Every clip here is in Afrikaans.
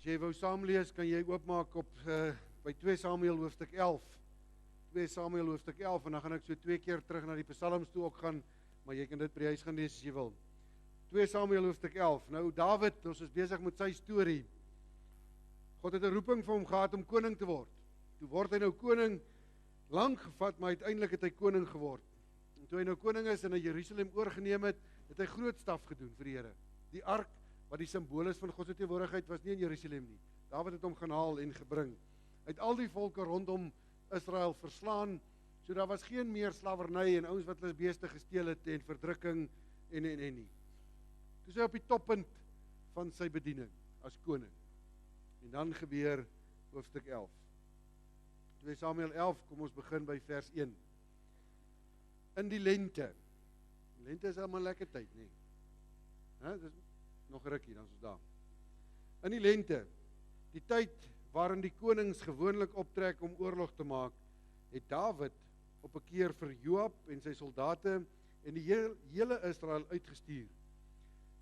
jy wou saamlees, kan jy oopmaak op by 2 Samuel hoofstuk 11. 2 Samuel hoofstuk 11 en dan gaan ek so 2 keer terug na die Psalms toe ook gaan, maar jy kan dit by die huis gaan lees as jy wil. 2 Samuel hoofstuk 11. Nou Dawid, ons is besig met sy storie. God het 'n roeping vir hom gehad om koning te word. Toe word hy nou koning, lank gevat, maar uiteindelik het hy koning geword. En toe hy nou koning is en hy Jerusalem oorgeneem het, het hy groot staf gedoen vir die Here. Die ark, wat die simbool is van God se teenwoordigheid, was nie in Jerusalem nie. Dawid het hom gaan haal en gebring. Hy het al die volke rondom Israel verslaan, so daar was geen meer slawerny en ouens wat hulle beeste gesteel het en verdrukking en nie. Toe is hy op die toppunt van sy bediening as koning. En dan gebeur hoofstuk 11. 2 Samuel 11, kom ons begin by vers 1. In die lente. Lente is allemaal lekker tyd, nee. Dit is nog rukkie, dan is ons daar. In die lente, die tyd waarin die konings gewoonlik optrek om oorlog te maak, het Dawid op 'n keer vir Joab en sy soldate en die hele Israel uitgestuur.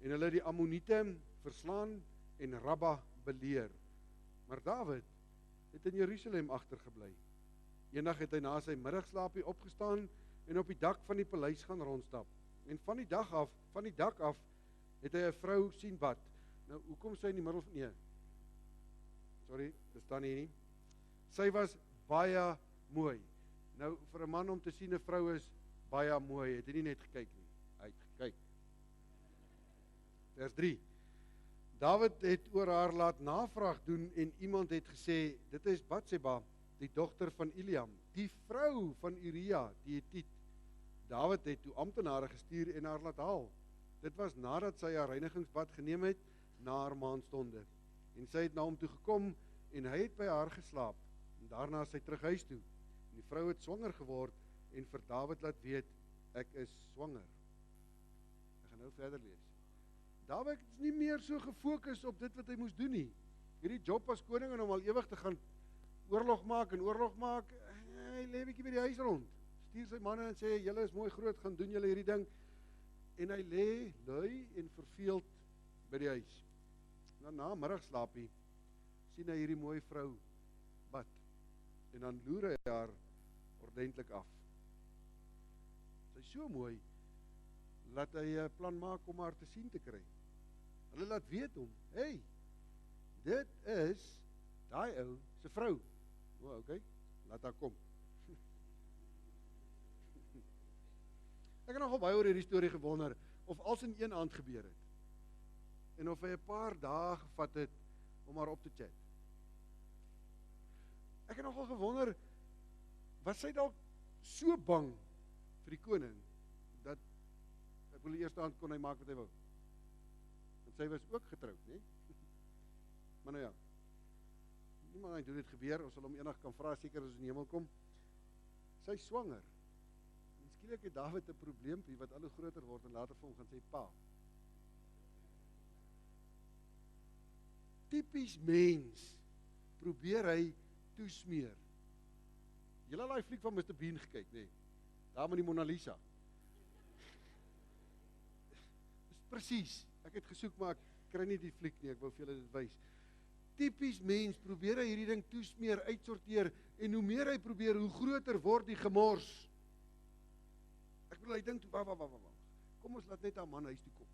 En hulle het die Ammoniete verslaan en Rabba beleer. Maar Dawid het in Jerusalem agtergebly. Eendag het hy na sy middagslaapie opgestaan en op die dak van die paleis gaan rondstap. En van die dak af het hy 'n vrou sien bad. Nou, hoekom sy in die middel van sorry, dit staan hier nie. Sy was baie mooi. Nou, vir 'n man om te sien 'n vrou is baie mooi, het hy nie net gekyk nie. Hy het gekyk. Vers 3. Dawid het oor haar laat navraag doen en iemand het gesê, dit is Batseba, die dogter van Eliam, die vrou van Uria, die Hetiet. Dawid het toe amptenare gestuur en haar laat haal. Dit was nadat sy haar reinigingsbad geneem het na haar maandstonde. En sy het na hom toe gekom en hy het by haar geslaap. En daarna is sy terug huis toe. En die vrou het swanger geword en vir Dawid laat weet, ek is swanger. Ek gaan nou verder lees. Dawid is nie meer so gefokus op dit wat hy moes doen nie. Hierdie job as koning en om al ewig te gaan oorlog maak, hy lê 'n bietjie by die huis rond. Stuur sy manne en sê, julle is mooi groot, gaan doen julle hierdie ding. En hy lê lui en verveeld by die huis. Dan na middagslaapie sien hy hierdie mooi vrou bad. En dan loer hy haar ordentlik af. Sy is so mooi, laat hy 'n plan maak om haar te sien te kry. Hulle laat weet hom, hey, dit is daai ou se vrou. Okay, laat haar kom. Ek het nogal baie oor hierdie storie gewonder, of alles in een aand gebeur het. En of hy 'n paar dae gevat het om haar op te chat. Ek het nogal gewonder, was sy dalk so bang vir die koning, dat, ek wil die eerste aand kon hy maak wat hy wou. Want sy was ook getroud, nee? Maar nou ja, niemand weet hoe dit gebeur, ons sal hom eendag kan vra, seker as ons in die hemel kom. Sy is swanger. En skielik het Dawid 'n probleempie wat al hoe groter word en later vir hom gaan sê, pa. Typies mens, probeer hy toesmeer. Julle het daai fliek van Mr. Bean gekyk, nee? Daar met die Mona Lisa. Dis presies. Ek het gesoek, maar ek kry nie die fliek nie, ek wou vir julle dit wys. Typies mens, probeer hy hierdie ding toesmeer, uitsorteer, en hoe meer hy probeer, hoe groter word die gemors. Ek bedoel, hy dink, kom ons laat net haar man huis toe kom.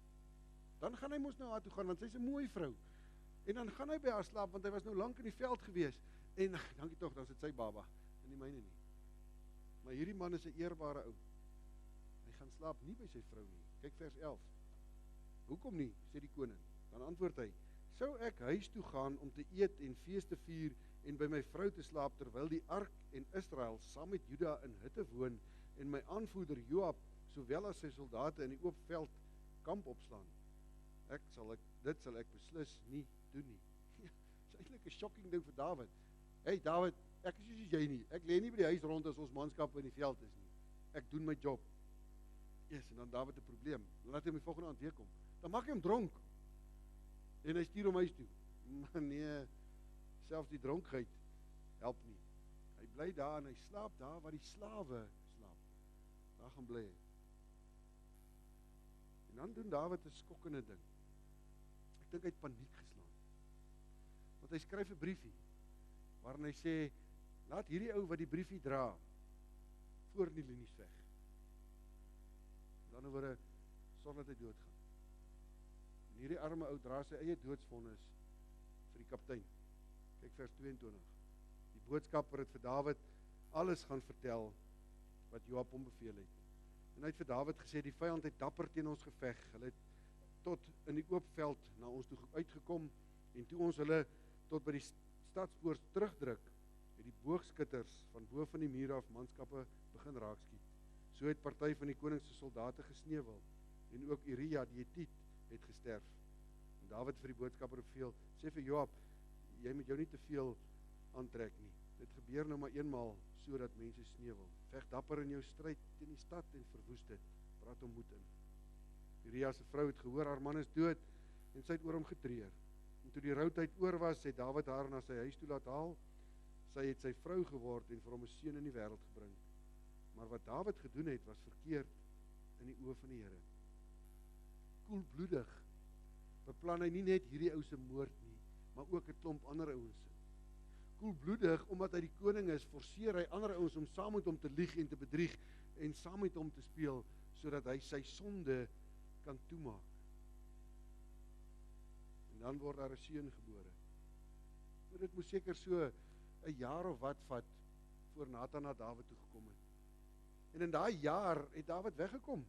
Dan gaan hy mos nou haar toe gaan, want sy is 'n mooi vrou. En dan gaan hy by haar slaap, want hy was nou lank in die veld gewees. En, dankie tog, dan sit sy baba, en nie myne nie. Maar hierdie man is 'n eerbare ou. Hy gaan slaap nie by sy vrou nie. Kyk vers 11. Hoekom nie, sê die koning. Dan antwoord hy, sou ek huis toe gaan om te eet en fees te vier en by my vrou te slaap, terwyl die ark en Israel saam met Juda in hitte woon en my aanvoerder Joab, sowel as sy soldate in die oop veld kamp opslaan. Dit sal ek beslis nie doen nie. Dis eintlik 'n shocking ding vir Dawid. Hey Dawid, ek is soos jy nie. Ek lê nie by die huis rond as ons manskap in die veld is nie. Ek doen my job. Yes, en dan Dawid 'n probleem. Dan laat hy hom die volgende aand weer kom. Dan maak hy hom dronk. En hy stuur hom huis toe. Maar nee, selfs die dronkheid help nie. Hy bly daar en hy slaap daar waar die slawe slaap. Daar gaan bly hy. En dan doen Dawid 'n skokkende ding. Ek dink hy het paniek geslaan. Want want hy skryf 'n briefie, waarin hy sê, laat hierdie ou wat die briefie dra, voor in die linies veg. Dan oor sonder dat hy doodgaan. En hierdie arme ou dra sy eie doodsvonnis vir die kaptein. Kyk vers 22. Die boodskapper het vir Dawid alles gaan vertel wat Joab hom beveel het. En hy het vir Dawid gesê, die vyand het dapper teen ons geveg. Hulle het tot in die oop veld na ons toe uitgekom, en toe ons hulle tot by die stadspoort terugdruk, het die boogskutters van bo van die mure af manskappe begin raakskiet. So het party van die koning se soldate gesneuwel, en ook Uria die Hetiet het gesterf. En Dawid vir die boodskapper beveel, sê vir Joab, jy moet jou nie te veel aantrek nie. Dit gebeur nou maar eenmaal, so dat mense sneuwel. Veg dapper in jou stryd teen die stad en verwoes dit. Praat hom moed in. Uria se vrou het gehoor, haar man is dood, en sy het oor hom getreur. En toe die routyd oor was, het Dawid haar na sy huis toe laat haal. Sy het sy vrou geword en vir hom 'n seun in die wêreld gebring. Maar wat Dawid gedoen het, was verkeerd in die oë van die Here. Koelbloedig beplan hy nie net hierdie ou se moord nie, maar ook 'n klomp ander ouens se. Koelbloedig, omdat hy die koning is, forceer hy ander ouens om saam met hom te lieg en te bedrieg en saam met hom te speel, sodat hy sy sonde kan toemaak. En dan word daar 'n seun gebore. Maar dit moes seker so 'n jaar of wat vat voor Nathan na Dawid toe gekom het. En in daai jaar het Dawid weggekom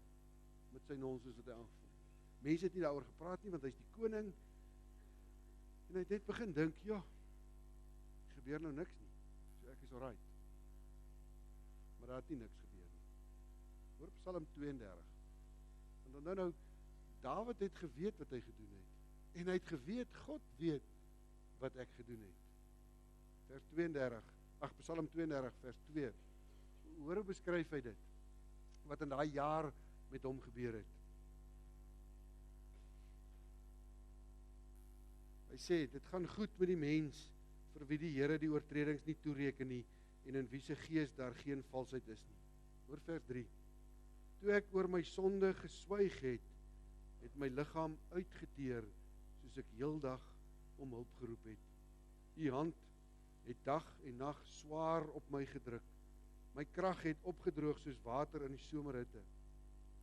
met sy nonsens wat hy aangevoel. Mense het nie daaroor gepraat nie, want hy's die koning. En hy het net begin dink, ja, gebeur nou niks nie. So ek is alright. Maar daar het nie niks gebeur nie. Hoor Psalm 32. Want dan nou, Dawid het geweet wat hy gedoen het. En hy het geweet, God weet wat ek gedoen het. Vers 32, Psalm 32 vers 2. Hoor hoe beskryf hy dit? Wat in daai jaar met hom gebeur het. Hy sê, dit gaan goed met die mens, vir wie die Here die oortredings nie toereken nie, en in wie se gees daar geen valsheid is nie. Hoor vers 3. Toe ek oor my sonde geswyg het, het my liggaam uitgeteer, soos ek heeldag om hulp geroep het. U hand het dag en nag swaar op my gedruk. My krag het opgedroog soos water in die somerhitte.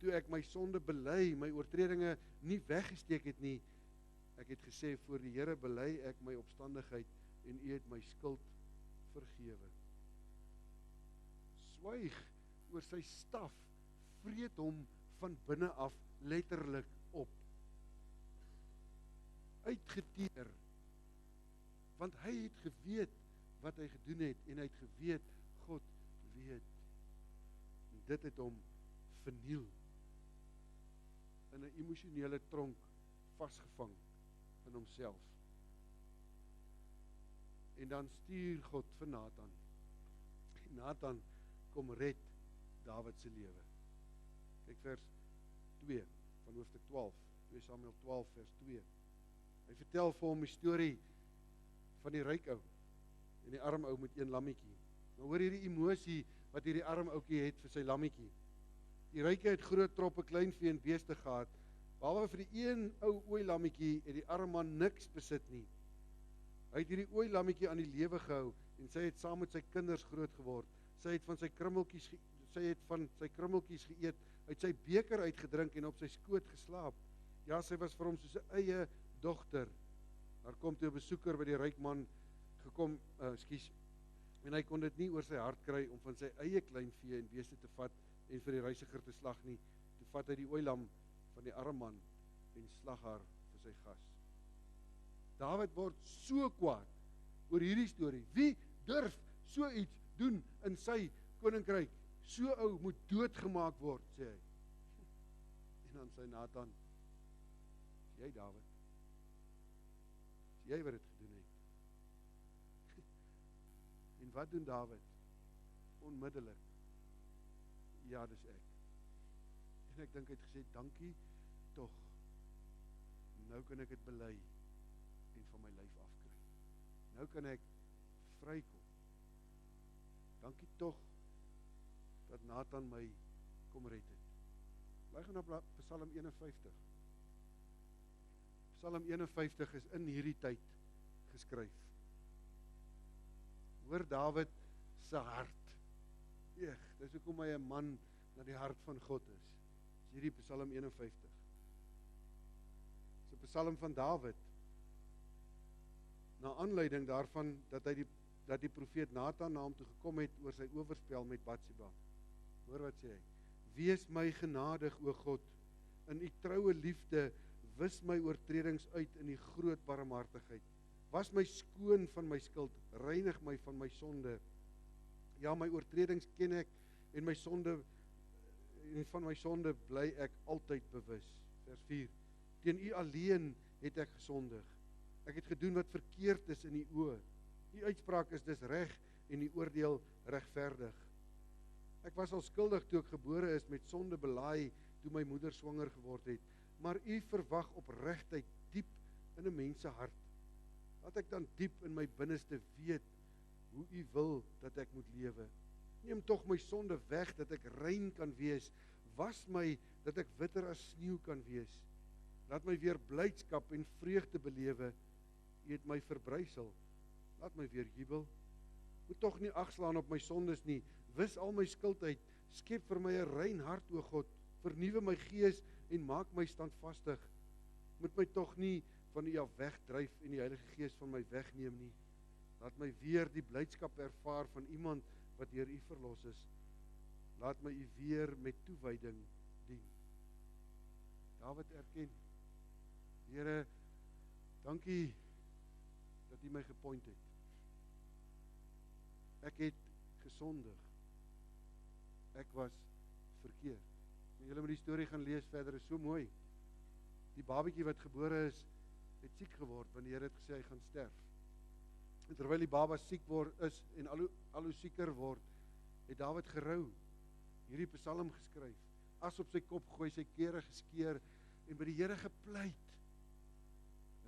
Toe ek my sonde bely, my oortredinge nie weggesteek het nie, ek het gesê, voor die Here bely ek my opstandigheid, en U het my skuld vergewe. Swyg oor sy staf vreet hom van binne af letterlik op. Uitgeteer. Want hy het geweet wat hy gedoen het, en hy het geweet, God weet. En dit het hom verniel. In 'n emosionele tronk vasgevang in homself. En dan stuur God vir Nathan. En Nathan kom red Dawid se lewe. Kyk vers 2 van hoofstuk 12, 2 Samuel 12 vers 2. Hy vertel vir hom die storie van die ryk ou en die arm ou met een lammetjie. Nou hoor hierdie emosie wat hierdie arm ouetjie het vir sy lammetjie. Die ryke het groot troppe kleinvee en beeste gehad, behalwe vir die een ou ooi lammetjie het die arme man niks besit nie. Hy het hierdie ooi lammetjie aan die lewe gehou en sy het saam met sy kinders groot geword. Sy het van sy krummeltjies geëet, uit sy beker uitgedrink en op sy skoot geslaap. Ja, sy was vir hom soos 'n eie dogter. Daar kom toe 'n besoeker by die ryk man gekom, en hy kon dit nie oor sy hart kry om van sy eie kleinvee en beeste te vat en vir die reisiger te slag nie. Toe vat hy die ooilam van die arme man en slag haar vir sy gas. Dawid word so kwaad oor hierdie storie. Wie durf so iets doen in sy koninkryk? So ou moet doodgemaak word, sê hy. En dan sê Nathan, is jy Dawid? Is jy wat dit gedoen het? En wat doen Dawid? Onmiddellik. Ja, dis ek. En ek dink hy het gesê, dankie tog. Nou kan ek dit bely en van my lyf afkry. Nou kan ek vrykom. Dankie tog dat Nathan my kom red het. Bly gaan op Psalm 51. Psalm 51 is in hierdie tyd geskryf. Hoor Dawid se hart. Dis hoekom hy 'n man na die hart van God is. Dis hierdie Psalm 51. Dis 'n Psalm van Dawid. Na aanleiding daarvan dat die profeet Nathan na hom toe gekom het oor sy oorspel met Batsheba. Hoor wat sê hy? Wees my genadig, o God, in u troue liefde, wis my oortredings uit in die groot barmhartigheid. Was my skoon van my skuld, reinig my van my sonde. Ja, my oortredings ken ek en van my sonde bly ek altyd bewus. Vers 4. Teen u alleen het ek gesondig. Ek het gedoen wat verkeerd is in u oë. U uitspraak is dus reg en die oordeel regverdig. Ek was al skuldig toe ek gebore is, met sonde belaai toe my moeder swanger geword het. Maar u verwag opregtheid diep in 'n mens se hart. Laat ek dan diep in my binneste weet hoe u wil dat ek moet lewe. Neem tog my sonde weg dat ek rein kan wees. Was my dat ek witter as sneeu kan wees. Laat my weer blydskap en vreugde belewe. U het my verbrysel. Laat my weer jubel. Moet tog nie agslaan op my sondes nie. Wis al my skuld uit. Skep vir my 'n rein hart, o God. Vernuwe my gees en maak my standvastig. Moet my tog nie van u af wegdryf en die Heilige Gees van my wegneem nie. Laat my weer die blydskap ervaar van iemand wat deur u verlos is. Laat my u weer met toewyding dien. Dawid erken: Here, dankie dat u my gepoint het. Ek het gesondig. Ek was verkeerd. En julle moet die storie gaan lees verder, is so mooi. Die babatjie wat gebore is, het siek geword, want die Here het gesê hy gaan sterf. En terwyl die baba siek is en al hoe sieker word, het Dawid gerou, hierdie Psalm geskryf, as op sy kop gooi, sy kere geskeer en by die Here gepleit: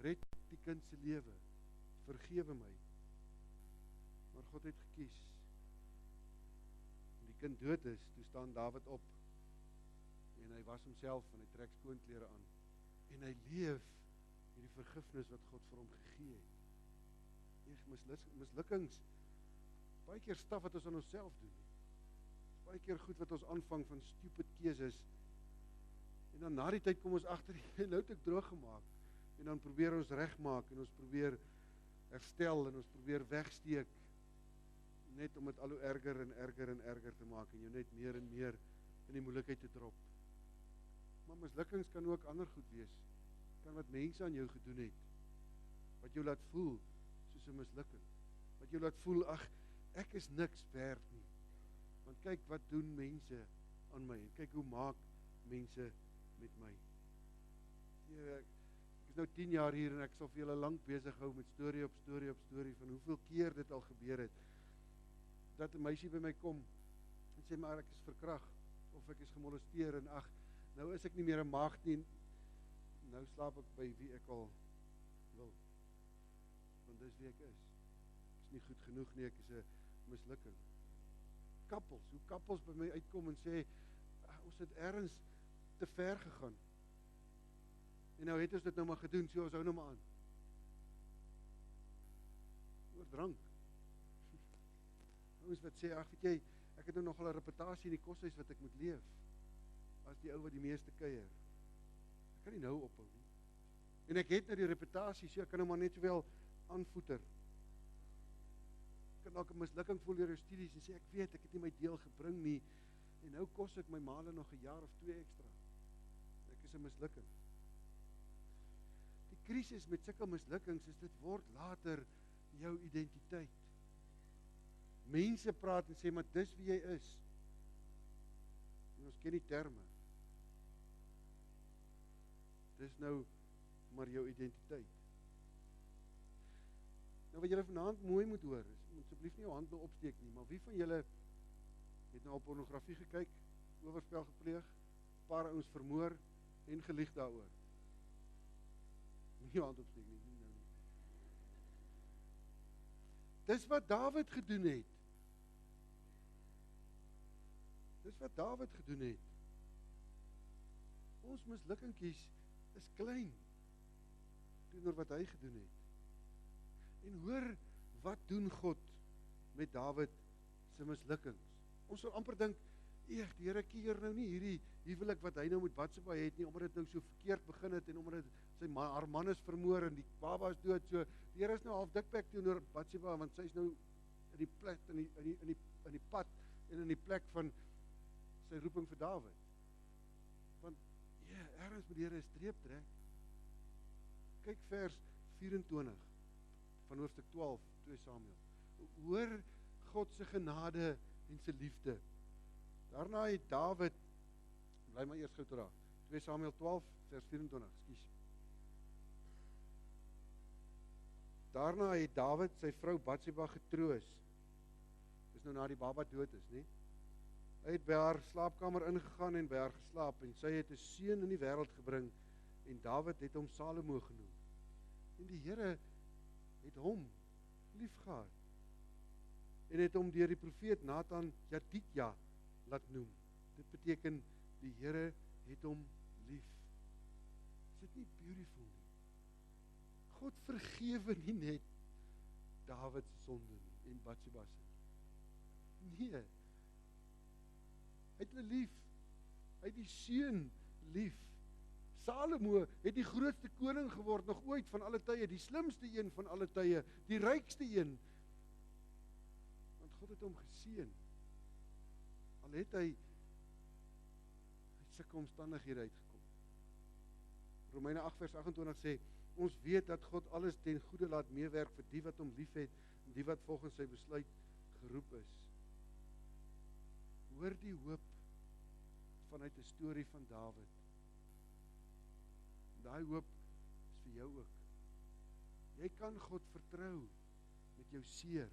red die kind se lewe, vergewe my. Maar God het gekies. En die kind dood is, toe staan Dawid op en hy was homself en hy trek skoonklere aan en hy leef hierdie vergifnis wat God vir hom gegee het. Mislukkings, baie keer staf wat ons aan onsself doen. Baie keer goed wat ons aanvang van stupid keuses. En dan na die tyd kom ons agter, nou het ek droog gemaak. En dan probeer ons regmaak en ons probeer herstel en ons probeer wegsteek, net om dit al hoe erger en erger en erger te maak en jou net meer en meer in die moeilikheid te drop. Maar mislukkings kan ook ander goed wees. Kan wat mense aan jou gedoen het, wat jou laat voel soos 'n mislukking, wat jou laat voel, ag, ek is niks werd nie, want kyk wat doen mense aan my, en kyk hoe maak mense met my. Here, ek is nou 10 jaar hier en ek sal vir julle lank besig hou met storie op storie op storie van hoeveel keer dit al gebeur het, dat 'n meisie by my kom en sê, maar ek is verkragt, of ek is gemolesteer en ag, nou is ek nie meer 'n maagd nie, nou slaap ek by wie ek al wil, want dis wie ek is. Ek is nie goed genoeg nie, ek is 'n mislukking. Hoe kappels by my uitkom en sê, ons het ergens te ver gegaan, en nou het ons dit nou maar gedoen, so ons hou nou maar aan. Oor drank. Ouens wat sê, ag weet jy, ek het nou nogal 'n reputasie in die koshuis wat ek moet leef, as die ou wat die meeste kuier. Ek kan nie nou ophou nie. En ek het nou die reputasie, so ek kan nou maar net sowel aanvoeter. Ek kan dalk 'n mislukking voel deur jou studies en sê, ek weet, ek het nie my deel gebring nie, en nou kos ek my maale nog 'n jaar of 2 ekstra. Ek is 'n mislukking. Die krisis met sulke mislukkings is, dit word later jou identiteit. Mense praat en sê, maar dis wie jy is. En ons ken die terme. Dis nou maar jou identiteit. Nou wat julle vanaand mooi moet hoor, is, moet asseblief nie jou hand nou opsteek nie, maar wie van julle het nou op pornografie gekyk, oorspel gepleeg, paar ouens vermoor en gelieg daaroor? Nie jou hand opsteek nie, nie nou nie. Dis wat Dawid gedoen het. Dis wat Dawid gedoen het. Ons mislukkingkies is klein teenoor wat hy gedoen het. En hoor, wat doen God met Dawid se mislukkings. Ons sal amper dink, die Here keer nou nie hierdie huwelik wat hy nou met Batsheba het nie, omdat dit nou so verkeerd begin het en omdat haar man is vermoor en die baba is dood, so die Here is nou half dikbek teenoor Batsheba, want sy is nou in die plek, in die pad en in die plek van sy roeping vir Dawid. Want ergens moet die Here 'n streep trek. Kyk vers 24 van hoofstuk 12, 2 Samuel. Hoor God se genade en sy liefde. Daarna het Dawid, bly maar eers gou terug, 2 Samuel 12 vers 24, ekskuus. Daarna het Dawid sy vrou Batsheba getroos. Dis nou na die baba dood is, nie? Hy het by haar slaapkamer ingegaan en by haar geslaap en sy het 'n seun in die wêreld gebring en Dawid het hom Salomo genoem. En die Here het hom liefgehad en het hom deur die profeet Nathan Jadidja laat noem. Dit beteken die Here het hom lief. Is dit nie beautiful nie? God vergewe nie net Dawid se sonde nie en Batsheba se. Nee. Hy het hulle lief. Hy het die seun lief. Salomo het die grootste koning geword nog ooit van alle tye, die slimste een van alle tye, die rykste een. Want God het hom geseën. Al het hy uit sulke omstandighede uitgekom. Romeine 8 vers 28 sê, ons weet dat God alles ten goeie laat meewerk vir die wat hom liefhet en die wat volgens sy besluit geroep is. Hoor die hoop vanuit 'n storie van Dawid. Daai hoop is vir jou ook. Jy kan God vertrou met jou seer,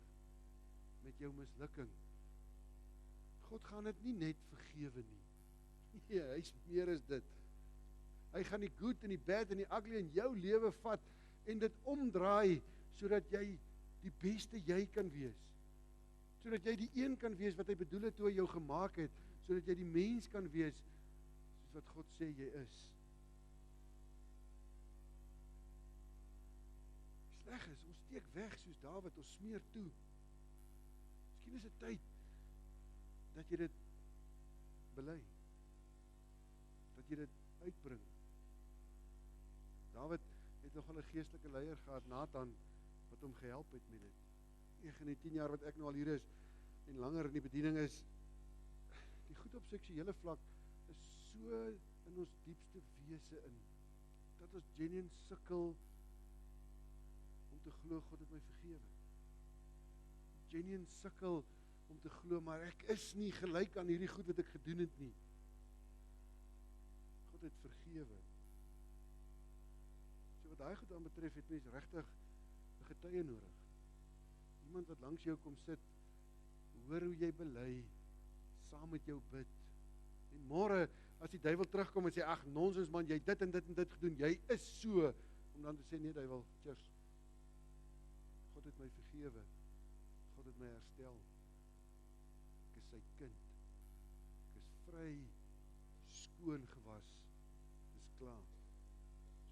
met jou mislukking. God gaan dit nie net vergewe nie. Nee, hy's meer as dit. Hy gaan die good en die bad en die ugly in jou lewe vat en dit omdraai sodat jy die beste jy kan wees. Sodat jy die een kan wees wat hy bedoel het toe hy jou gemaak het, sodat jy die mens kan wees soos wat God sê jy is. Sleg is, ons steek weg soos Dawid, ons smeer toe. Miskien is dit tyd dat jy dit bely. Dat jy dit uitbring. Dawid het nogal 'n geestelike leier gehad, Nathan, wat hom gehelp het met dit. 9 en 10 jaar wat ek nou al hier is en langer in die bediening is, die goed op seksuele vlak is so in ons diepste wese in, dat ons genuine sukkel om te glo God het my vergewe. Genuine sukkel om te glo, maar ek is nie gelyk aan hierdie goed wat ek gedoen het nie. God het vergewe. So wat daai goed aan betref, het mens regtig 'n getuie nodig. Iemand wat langs jou kom sit, hoor hoe jy bely, saam met jou bid. En môre, as die duiwel terugkom en sê, ag nonsens man, jy dit en dit en dit gedoen, jy is so, om dan te sê, nee duiwel, cheers. God het my vergewe. God het my herstel. Ek is sy kind. Ek is vry, skoon gewas. Dis klaar.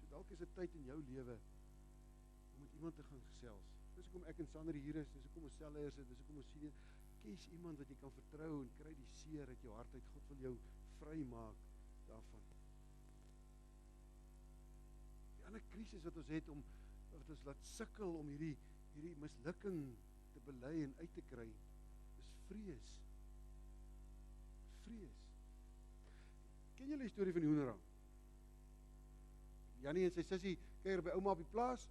So dalk is dit tyd in jou lewe om met iemand te gaan gesels. Dis hoekom ek en Sander hier is, dis hoekom ons selleiers is, dis hoekom ons sien, kies iemand wat jy kan vertrou en kry die seer uit jou hart uit. God wil jou vry maak daarvan. Die ander krisis wat ons het wat ons laat sukkel om hierdie mislukking te bely en uit te kry, is vrees. Vrees. Ken julle die storie van die hoenderhang? Jannie en sy sussie kuier by ouma op die plaas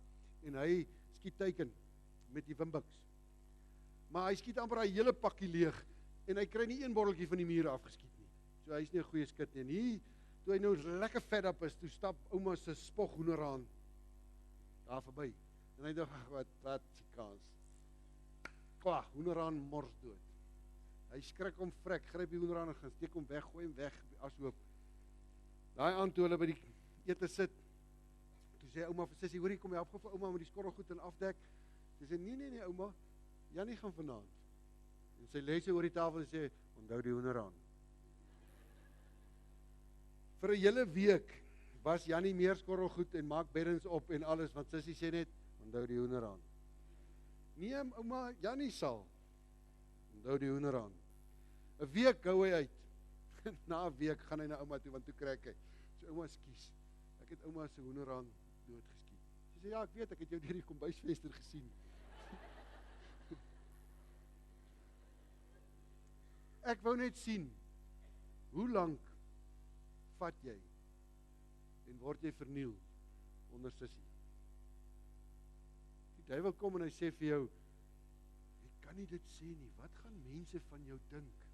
en hy skiet teiken met die wimbuks. Maar hy skiet amper daai hele pakkie leeg en hy kry nie een botteltjie van die mure afgeskiet nie. So hy's nie 'n goeie skut nie. En hier, toe hy nou lekker vet op is, toe stap ouma se spog hoenderhaan daar verby. En hy dink, wat se kans. Kwa, hoenderhaan mors dood. Hy skrik hom vrek, gryp die hoenderhaan en gaan steek hom weg, gooi hom weg as hoop. Daai aand toe hulle by die ete sit, toe sê ouma vir sussie, hoor, kom help gou vir ouma met die skorrelgoed en afdek. Sy sê, nee ouma, Jannie gaan vanaand. En sy lê sy oor die tafel en sê, onthou die hoenderhaan. Vir 'n hele week was Jannie meer skorrelgoed en maak beddens op en alles, want sussie sê net, onthou die hoenderhaan. Nee, ouma, Jannie sal. Onthou die hoenderhaan. 'n week hou hy uit. Na 'n week gaan hy na ouma toe, want toe kry hy. So ouma, skus. Ek het ouma se hoenderhaan doodgeskiet. Sy sê, ja, ek weet, ek het jou deur die kombuisvenster gesien. Ek wou net sien, hoe lank vat jy en word jy verniel onder sussie? Die duiwel kom en hy sê vir jou, jy kan nie dit sê nie, wat gaan mense van jou dink?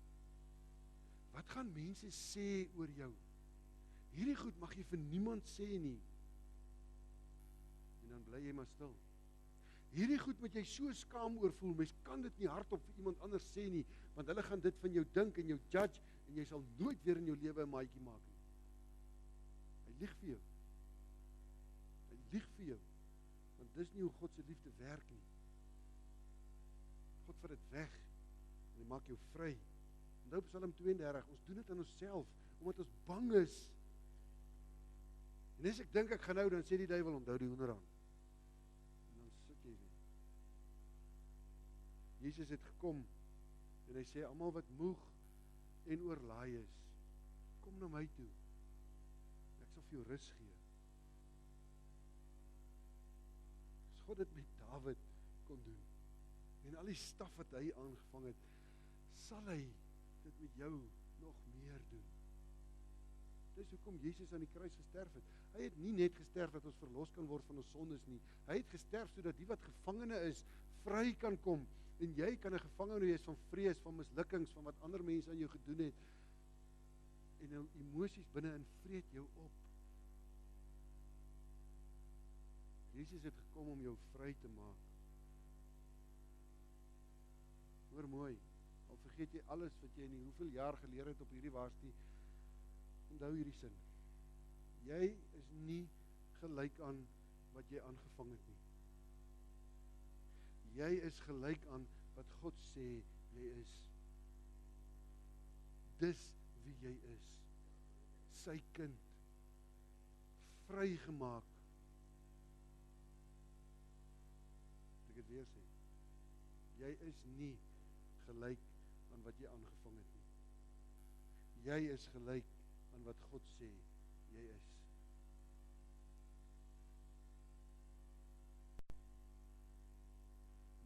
Wat gaan mense sê oor jou? Hierdie goed mag jy vir niemand sê nie. En dan bly jy maar stil. Hierdie goed moet jy so skaam oor voel, mens kan dit nie hardop vir iemand anders sê nie, want hulle gaan dit van jou dink en jou judge, en jy sal nooit weer in jou lewe 'n maatjie maak nie. Hy lieg vir jou. Hy lieg vir jou, want dis nie hoe God se liefde werk nie. God vat dit weg, en hy maak jou vry. Onthou Psalm 32, ons doen dit aan onsself, omdat ons bang is. En as ek dink ek gaan nou, dan sê die duiwel, onthou die hoenderhaan. En dan sit jy weer. Jesus het gekom, en hy sê, almal wat moeg en oorlaai is, kom na my toe. Ek sal vir jou rus gee. As God dit met Dawid kon doen, en al die staf wat hy aangevang het, sal hy dit met jou nog meer doen. Dis hoekom Jesus aan die kruis gesterf het. Hy het nie net gesterf dat ons verlos kan word van ons sondes nie. Hy het gesterf sodat die wat gevangene is, vry kan kom. En jy kan 'n gevangene wees van vrees, van mislukkings, van wat ander mense aan jou gedoen het. En jou emosies binne-in vreet jou op. Jesus het gekom om jou vry te maak. Hoor mooi, al vergeet jy alles wat jy in hoeveel jaar geleer het op hierdie waarstie, onthou hierdie sin. Jy is nie gelyk aan wat jy aangevang het nie. Jy is gelyk aan wat God sê jy is. Dis wie jy is. Sy kind. Vrygemaak. Ek het weer sê. Jy is nie gelyk aan wat jy aangevang het nie. Jy is gelyk aan wat God sê jy is.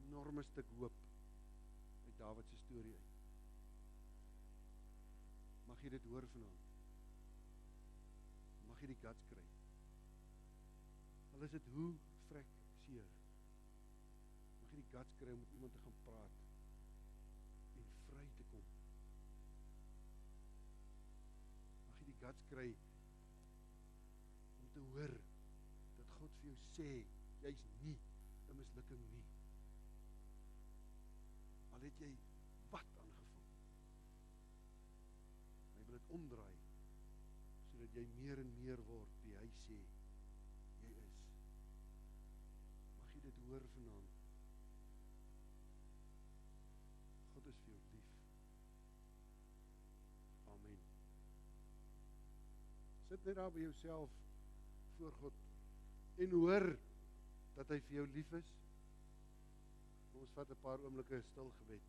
Enorme stuk hoop uit Dawid se storie uit. Mag jy dit hoor vanaand? Mag jy die guts kry? Al is dit hoe vrek seer. Mag jy die guts kry om met iemand te gaan praat en vry te kom. Mag jy die guts kry om te hoor dat God vir jou sê, jy's nie 'n mislukking nie. Al het jy wat aangevang. Hy wil dit omdraai, sodat jy meer en meer word wie hy sê jy is. Mag jy dit hoor vanaand. God is vir jou lief. Amen. Sit net daar by jouself voor God en hoor dat hy vir jou lief is. Ons vat 'n paar oomblikke stil gebed.